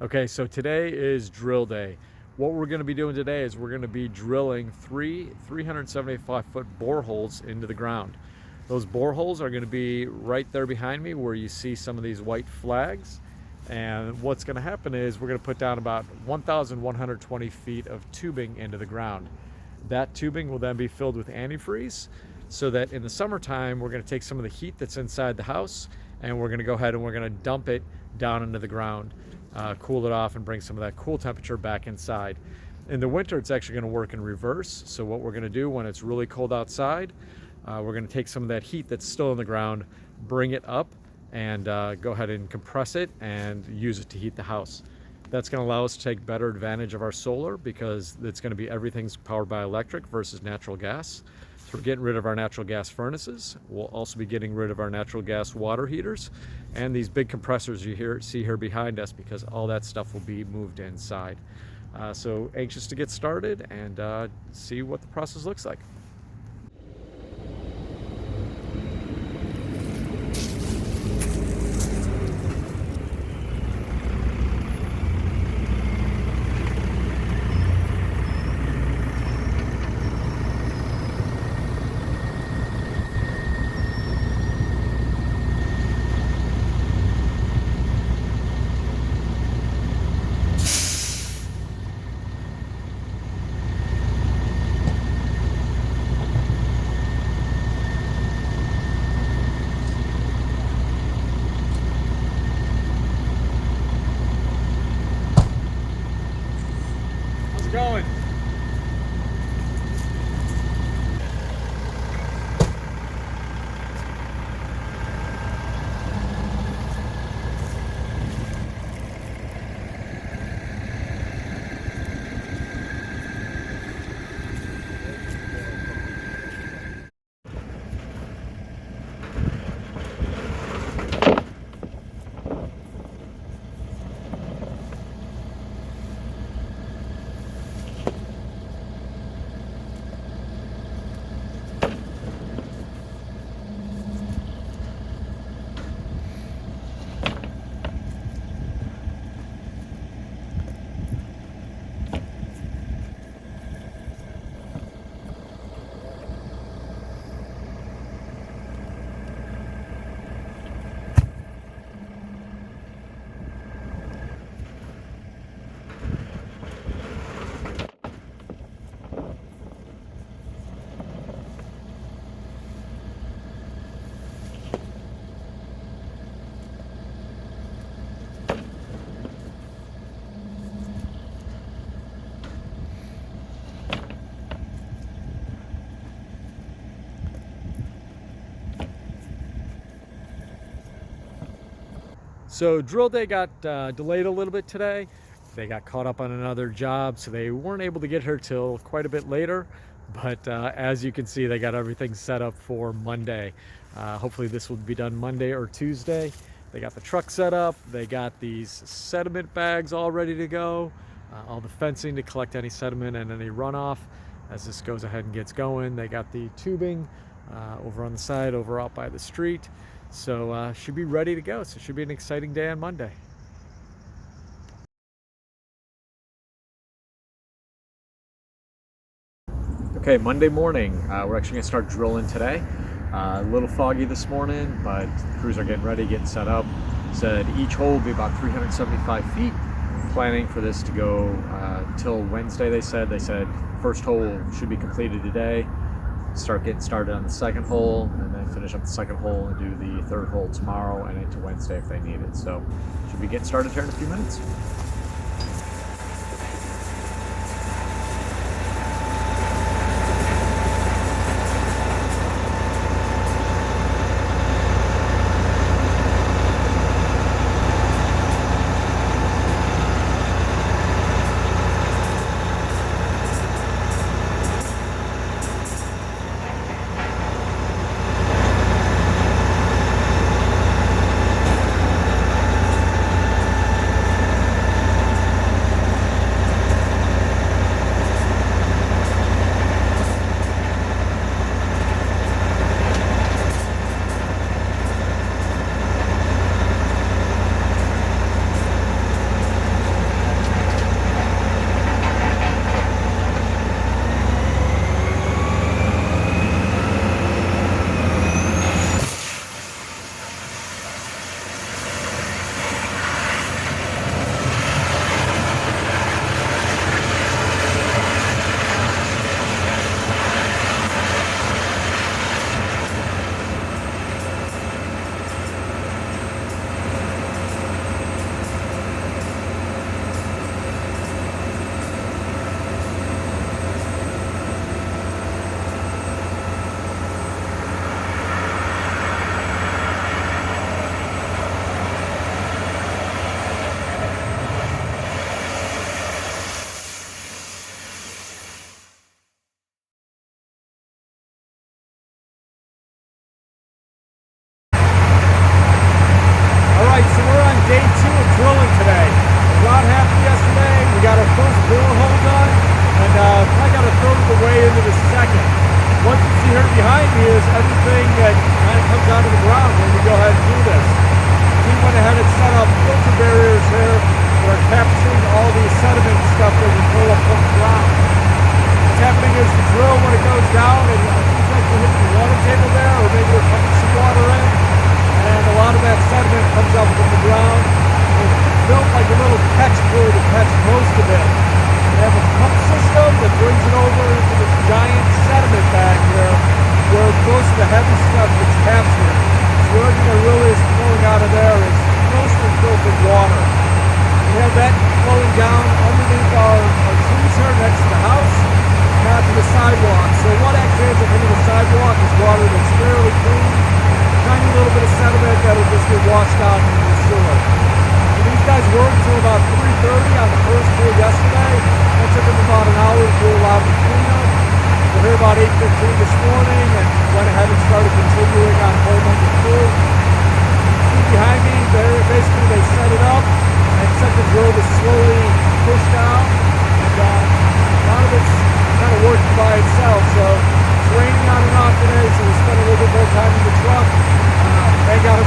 Okay, so today is drill day. What we're going to be doing today is we're going to be drilling three 375-foot boreholes into the ground. Those boreholes are going to be right there behind me where you see some of these white flags. And what's going to happen is we're going to put down about 1,120 feet of tubing into the ground. That tubing will then be filled with antifreeze so that in the summertime, we're going to take some of the heat that's inside the house and we're going to go ahead and we're going to dump it down into the ground, cool it off and bring some of that cool temperature back inside. In the winter, it's actually going to work in reverse. So what we're going to do when it's really cold outside, we're going to take some of that heat that's still in the ground, bring it up, and go ahead and compress it and use it to heat the house. That's going to allow us to take better advantage of our solar because it's going to be everything's powered by electric versus natural gas. So we're getting rid of our natural gas furnaces. We'll also be getting rid of our natural gas water heaters and these big compressors you see here behind us because all that stuff will be moved inside. So anxious to get started and see what the process looks like. How's it going? So drill day got delayed a little bit today. They got caught up on another job, so they weren't able to get here till quite a bit later. But as you can see, they got everything set up for Monday. Hopefully this will be done Monday or Tuesday. They got the truck set up. They got these sediment bags all ready to go. All the fencing to collect any sediment and any runoff as this goes ahead and gets going. They got the tubing over on the side, over out by the street. So should be ready to go. So it should be an exciting day on Monday. Okay, Monday morning, we're actually gonna start drilling today. A little foggy this morning, but the crews are getting ready, getting set up. Said each hole will be about 375 feet. Planning for this to go till Wednesday, they said. They said first hole should be completed today. Start getting started on the second hole and then finish up the second hole and do the third hole tomorrow and into Wednesday if they need it. So should be getting started here in a few minutes.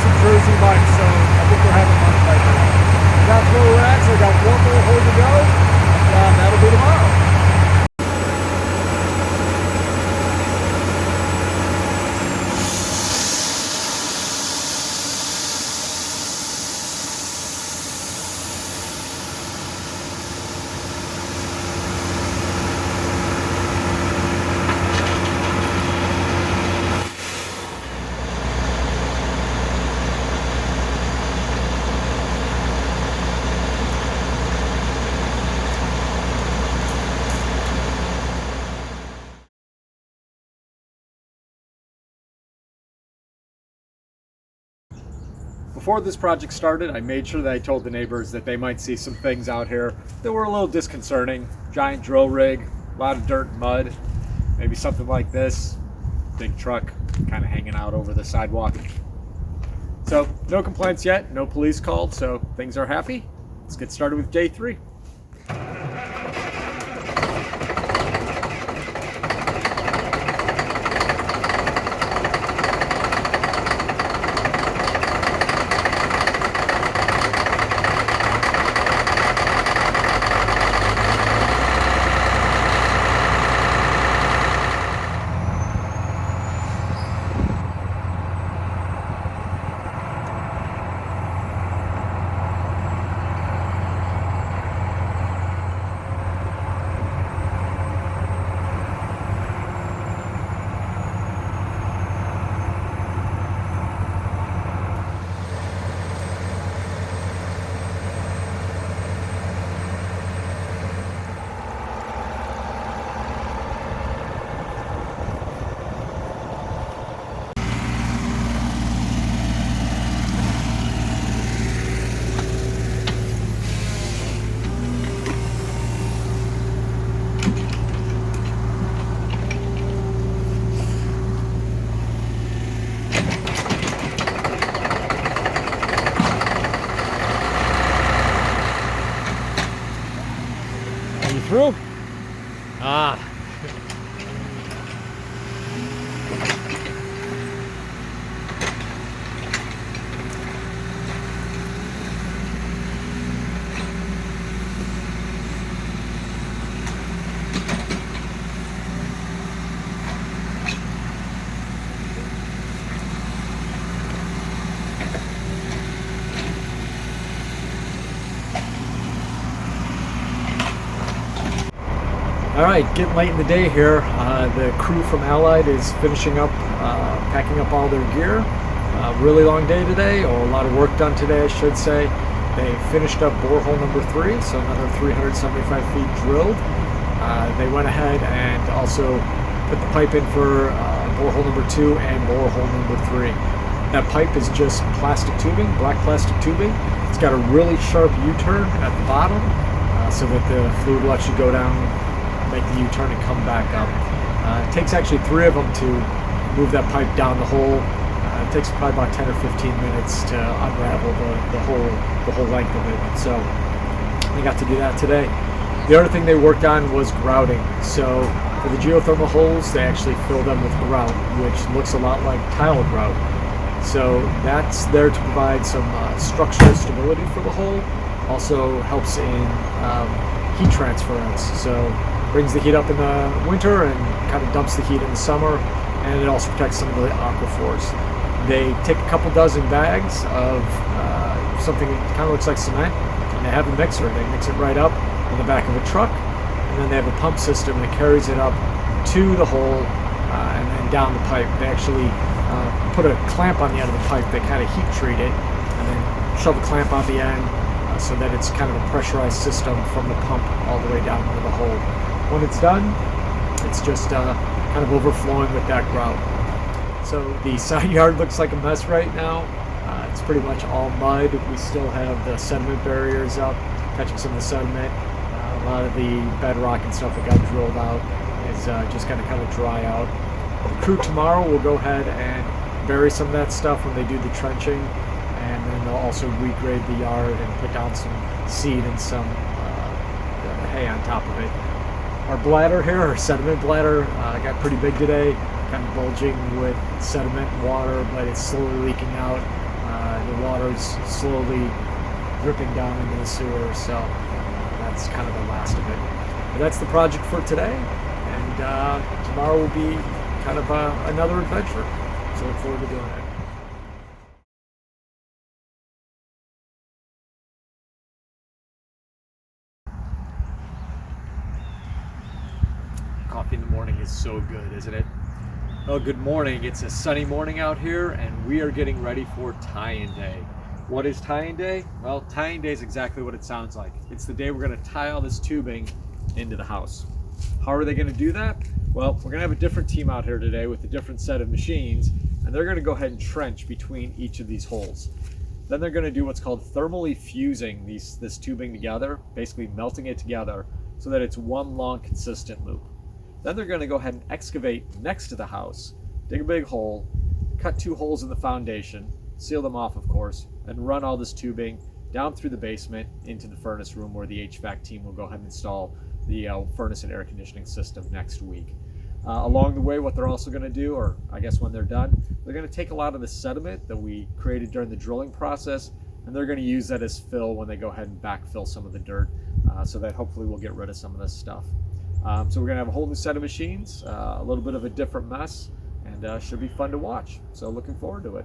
some Jersey Mike, so I think we're having money right now. And that's where we're at, so I got one more hole to go, and that'll be tomorrow. Before this project started, I made sure that I told the neighbors that they might see some things out here that were a little disconcerting. Giant drill rig, a lot of dirt and mud, maybe something like this. Big truck kind of hanging out over the sidewalk. So no complaints yet, no police called, so things are happy. Let's get started with day 3. Through? Ah. All right, getting late in the day here. The crew from Allied is finishing up, packing up all their gear. Really long day today, or a lot of work done today, I should say. They finished up borehole number 3, so another 375 feet drilled. They went ahead and also put the pipe in for borehole number 2 and borehole number 3. That pipe is just plastic tubing, black plastic tubing. It's got a really sharp U-turn at the bottom, so that the fluid will actually go down, make the U-turn and come back up. It takes actually 3 of them to move that pipe down the hole. It takes probably about 10 or 15 minutes to unravel the whole length of it. So they got to do that today. The other thing they worked on was grouting. So for the geothermal holes, they actually fill them with grout, which looks a lot like tile grout. So that's there to provide some structural stability for the hole. Also helps in heat transference. So brings the heat up in the winter and kind of dumps the heat in the summer, and it also protects some of the aquifers. They take a couple dozen bags of something that kind of looks like cement, and they have a mixer. They mix it right up in the back of a truck, and then they have a pump system that carries it up to the hole and then down the pipe. They actually put a clamp on the end of the pipe. They kind of heat treat it and then shove a clamp on the end so that it's kind of a pressurized system from the pump all the way down into the hole. When it's done, it's just kind of overflowing with that grout. So the side yard looks like a mess right now. It's pretty much all mud. We still have the sediment barriers up, catching some of the sediment. A lot of the bedrock and stuff that got drilled out is just going to kind of dry out. The crew tomorrow will go ahead and bury some of that stuff when they do the trenching, and then they'll also regrade the yard and put down some seed and some hay on top of it. Our bladder here, our sediment bladder, got pretty big today, kind of bulging with sediment and water, but it's slowly leaking out. water's slowly dripping down into the sewer, so that's kind of the last of it. But that's the project for today, and tomorrow will be kind of another adventure, so look forward to doing it. Coffee in the morning is so good, isn't it? Well, good morning. It's a sunny morning out here, and we are getting ready for tie-in day. What is tie-in day? Well, tie-in day is exactly what it sounds like. It's the day we're going to tie all this tubing into the house. How are they going to do that? Well, we're going to have a different team out here today with a different set of machines, and they're going to go ahead and trench between each of these holes. Then they're going to do what's called thermally fusing this tubing together, basically melting it together so that it's one long consistent loop. Then they're going to go ahead and excavate next to the house, dig a big hole, cut 2 holes in the foundation, seal them off of course, and run all this tubing down through the basement into the furnace room where the HVAC team will go ahead and install the furnace and air conditioning system next week. Along the way, what they're also going to do, or I guess when they're done, they're going to take a lot of the sediment that we created during the drilling process, and they're going to use that as fill when they go ahead and backfill some of the dirt, so that hopefully we'll get rid of some of this stuff. So we're going to have a whole new set of machines, a little bit of a different mess, and should be fun to watch. So looking forward to it.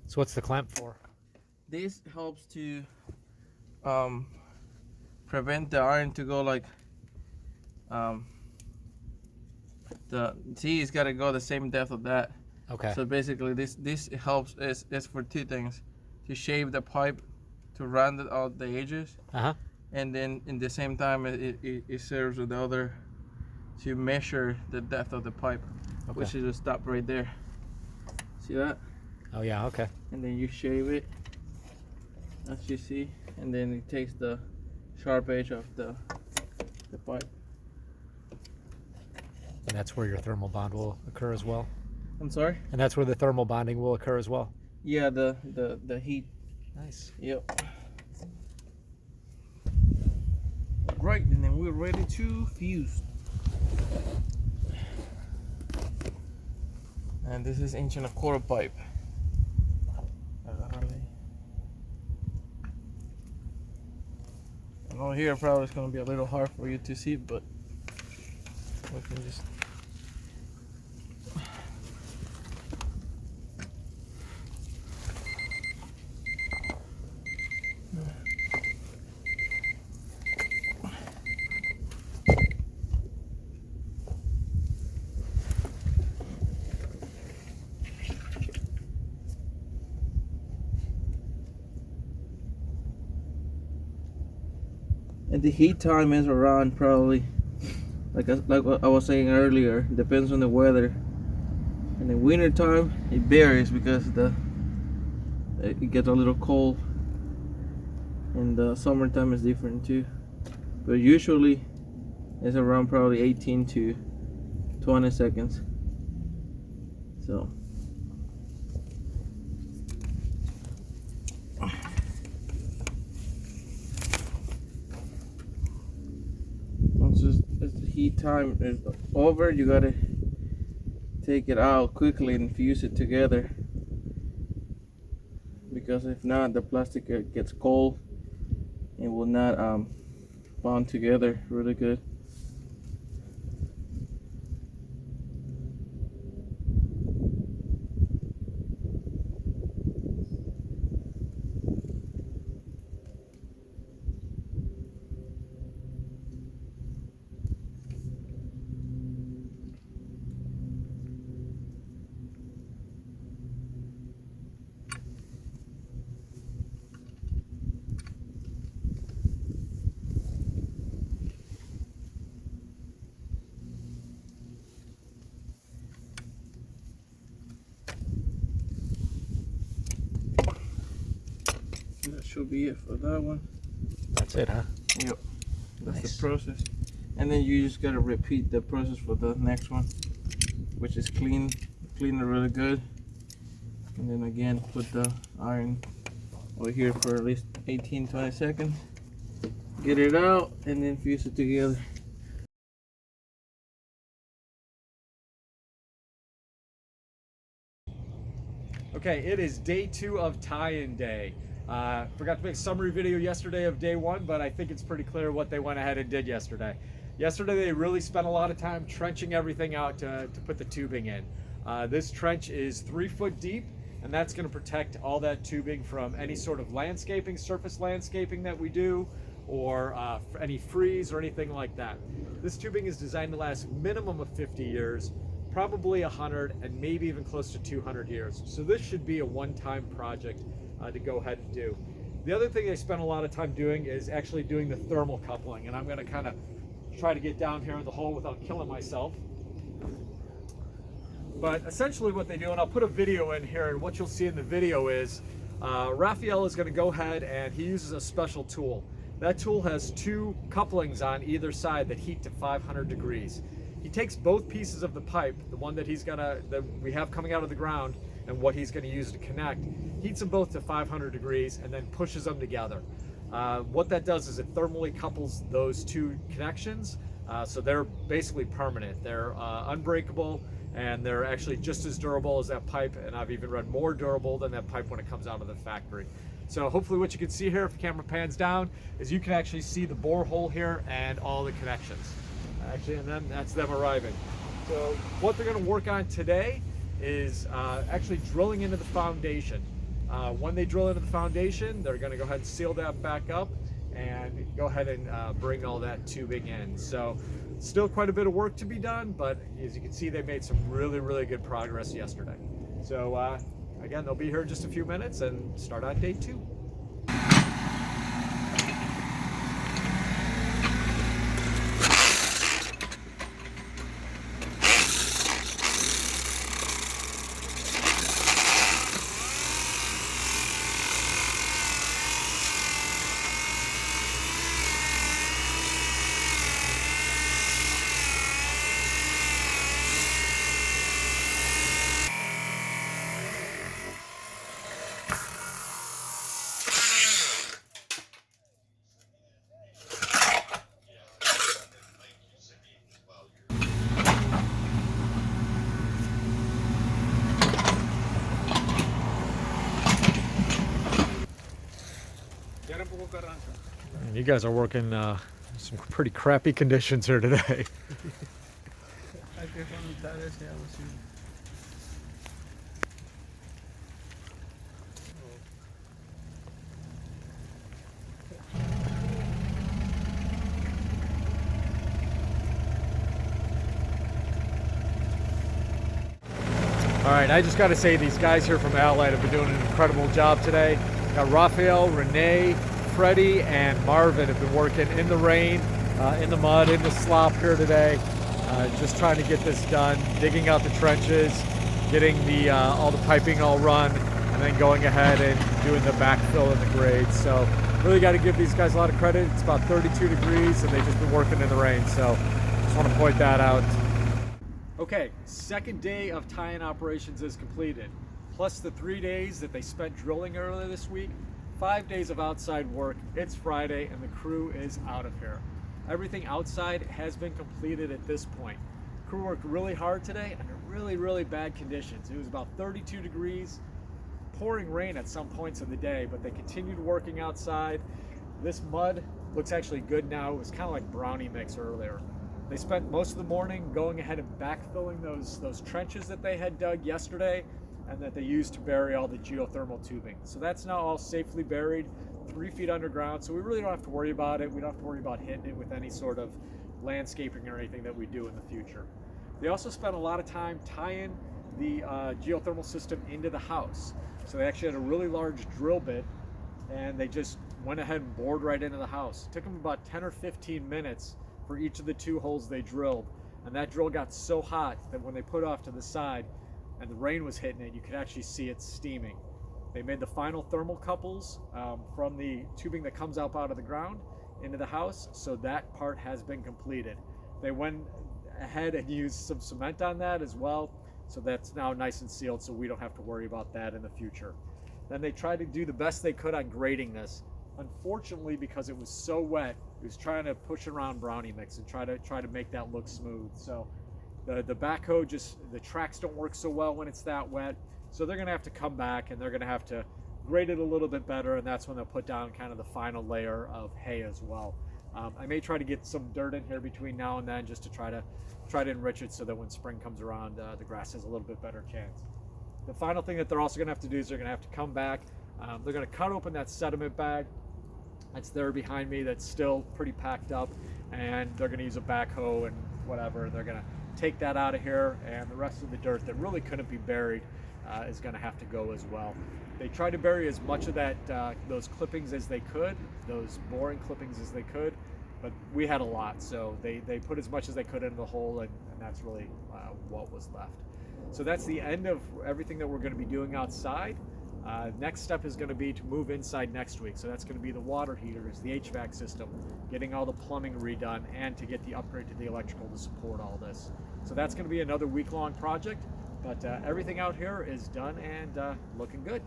So what's the clamp for? This helps to prevent the iron to go like it's got to go the same depth of that. Okay. So basically this helps is for 2 things: to shave the pipe, to round it out the edges, and then in the same time it serves with the other to measure the depth of the pipe, which is a stop right there. See that? Oh yeah, okay. And then you shave it, as you see, and then it takes the sharp edge of the pipe. And that's where your thermal bond will occur as well? I'm sorry? And that's where the thermal bonding will occur as well? Yeah, the heat. Nice. Yep. Right, and then we're ready to fuse. And this is 1.25" pipe. I know here probably it's going to be a little hard for you to see, but we can just... And the heat time is around probably, like what I was saying earlier, depends on the weather. In the winter time, it varies because it gets a little cold and the summertime is different too. But usually it's around probably 18 to 20 seconds. So once the heat time is over, you gotta take it out quickly and fuse it together, because if not, the plastic gets cold and will not bond together really good. That should be it for that one. That's it, huh? Yep. That's Nice. the process. And then you just gotta repeat the process for the next one, which is clean it really good. And then again, put the iron over here for at least 18-20 seconds. Get it out and then fuse it together. Okay, it is day 2 of tie-in day. Forgot to make a summary video yesterday of day 1, but I think it's pretty clear what they went ahead and did yesterday. Yesterday they really spent a lot of time trenching everything out to put the tubing in. This trench is 3 foot deep, and that's going to protect all that tubing from any sort of landscaping, surface landscaping that we do, or any freeze or anything like that. This tubing is designed to last minimum of 50 years, probably 100, and maybe even close to 200 years. So this should be a one-time project to go ahead and do. The other thing they spent a lot of time doing is actually doing the thermal coupling, and I'm going to kind of try to get down here in the hole without killing myself. But essentially what they do, and I'll put a video in here, and what you'll see in the video is Raphael is going to go ahead and he uses a special tool. That tool has 2 couplings on either side that heat to 500 degrees. He takes both pieces of the pipe, the one that we have coming out of the ground and what he's going to use to connect, heats them both to 500 degrees and then pushes them together. What that does is it thermally couples those 2 connections, so they're basically permanent. They're unbreakable, and they're actually just as durable as that pipe, and I've even read more durable than that pipe when it comes out of the factory. So hopefully what you can see here, if the camera pans down, is you can actually see the borehole here and all the connections. Actually, and then that's them arriving. So what they're going to work on today is actually drilling into the foundation. When they drill into the foundation, they're going to go ahead and seal that back up and go ahead and bring all that tubing in. So still quite a bit of work to be done, but as you can see, they made some really, really good progress yesterday. So again, they'll be here in just a few minutes and start on day 2. And you guys are working some pretty crappy conditions here today. All right, I just got to say these guys here from Allied have been doing an incredible job today. Got Raphael, Renee, Freddie, and Marvin have been working in the rain, in the mud, in the slop here today, just trying to get this done, digging out the trenches, getting the all the piping all run, and then going ahead and doing the backfill and the grades. So really got to give these guys a lot of credit. It's about 32 degrees and they've just been working in the rain. So just want to point that out. Okay, second day of tie-in operations is completed. Plus the 3 days that they spent drilling earlier this week, 5 days of outside work. It's Friday and the crew is out of here. Everything outside has been completed at this point. Crew worked really hard today under really bad conditions. It was about 32 degrees, pouring rain at some points of the day, but they continued working outside. This mud looks actually good now. It was kind of like brownie mix earlier. They spent most of the morning going ahead and backfilling those trenches that they had dug yesterday and that they used to bury all the geothermal tubing. So that's now all safely buried 3 feet underground, so we really don't have to worry about it. We don't have to worry about hitting it with any sort of landscaping or anything that we do in the future. They also spent a lot of time tying the geothermal system into the house. So they actually had a really large drill bit and they just went ahead and bored right into the house. It took them about 10 or 15 minutes for each of the 2 holes they drilled. And that drill got so hot that when they put it off to the side and the rain was hitting it, you could actually see it steaming. They made the final thermal couples from the tubing that comes up out of the ground into the house, so that part has been completed. They went ahead and used some cement on that as well, so that's now nice and sealed, so we don't have to worry about that in the future. Then they tried to do the best they could on grading this. Unfortunately, because it was so wet, it was trying to push around brownie mix and try to make that look smooth. So the backhoe, the tracks don't work so well when it's that wet, so they're gonna have to come back and they're gonna have to grade it a little bit better, and that's when they'll put down kind of the final layer of hay as well. I may try to get some dirt in here between now and then just to try to enrich it so that when spring comes around, the grass has a little bit better chance. The final thing that they're also gonna have to do is they're gonna have to come back. They're gonna cut open that sediment bag that's there behind me that's still pretty packed up, and they're gonna use a backhoe and whatever. They're gonna take that out of here, and the rest of the dirt that really couldn't be buried is gonna have to go as well. They tried to bury as much of that, those clippings as they could, those boring clippings as they could, but we had a lot, so they put as much as they could into the hole, and that's really what was left. So that's the end of everything that we're going to be doing outside. Next step is going to be to move inside next week, so that's going to be the water heaters, the HVAC system, getting all the plumbing redone, and to get the upgrade to the electrical to support all this. So that's going to be another week-long project, but everything out here is done and looking good.